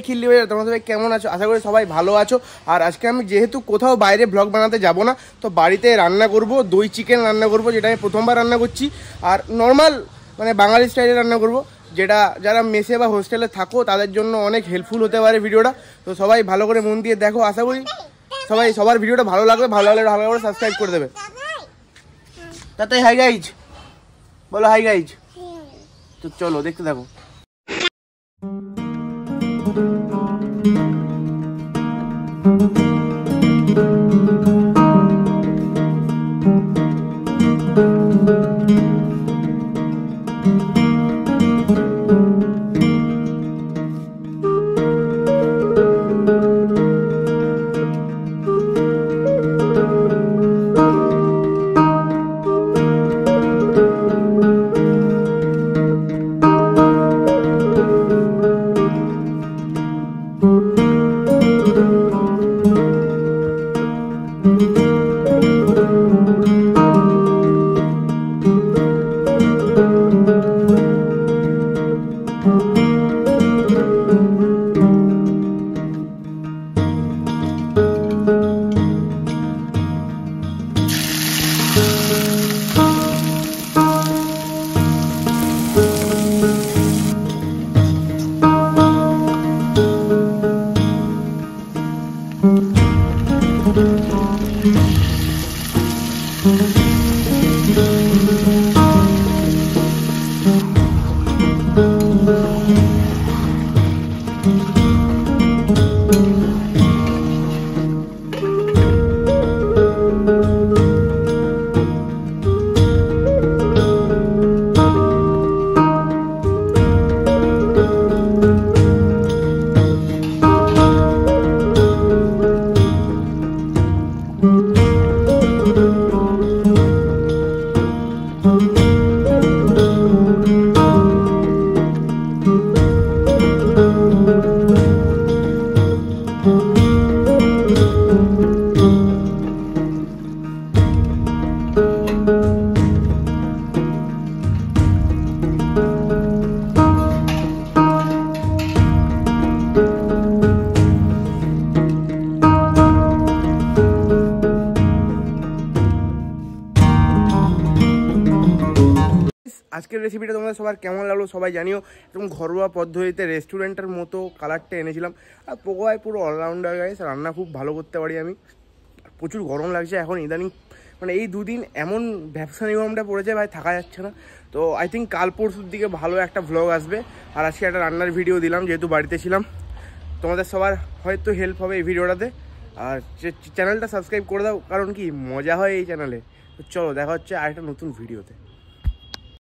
খিল্লি হয়ে তোমরা সবাই কেমন আছো? আশা করি সবাই ভালো আছো। আর আজকে আমি যেহেতু কোথাও বাইরে ব্লগ বানাতে যাব না, তো বাড়িতে রান্না করব, দই চিকেন রান্না করব, যেটা আমি প্রথমবার রান্না করছি। আর নর্মাল মানে বাঙালি স্টাইলে রান্না করব, যেটা যারা মেসে বা হোস্টেলে থাকো তাদের জন্য অনেক হেল্পফুল হতে পারে ভিডিওটা। তো সবাই ভালো করে মন দিয়ে দেখো, আশা করি সবার ভিডিওটা ভালো লাগবে। ভালো লাগলে করে সাবস্ক্রাইব করে দেবে। তাতে হাই গাইজ বলো, হাই গাইজ। তো চলো দেখতে থাকো। আজকের রেসিপিটা তোমাদের সবার কেমন লাগলো সবাই জানিও। এরকম ঘরোয়া পদ্ধতিতে রেস্টুরেন্টের মতো কালারটা এনেছিলাম। আর পোকোয় পুরো অলরাউন্ডার গাইস, রান্না খুব ভালো করতে পারি আমি। প্রচুর গরম লাগছে এখন ইদানিং, মানে এই দুদিন এমন ব্যবসা নিয়মটা পড়েছে ভাই, থাকা যাচ্ছে না। তো আই থিঙ্ক কাল পরশুর দিকে ভালো একটা ভ্লগ আসবে। আর আজকে একটা রান্নার ভিডিও দিলাম যেহেতু বাড়িতে ছিলাম। তোমাদের সবার হয়তো হেল্প হবে এই ভিডিওটাতে। আর চ্যানেলটা সাবস্ক্রাইব করে দাও, কারণ কি মজা হয় এই চ্যানেলে। তো চলো দেখা হচ্ছে আরেকটা নতুন ভিডিওতে।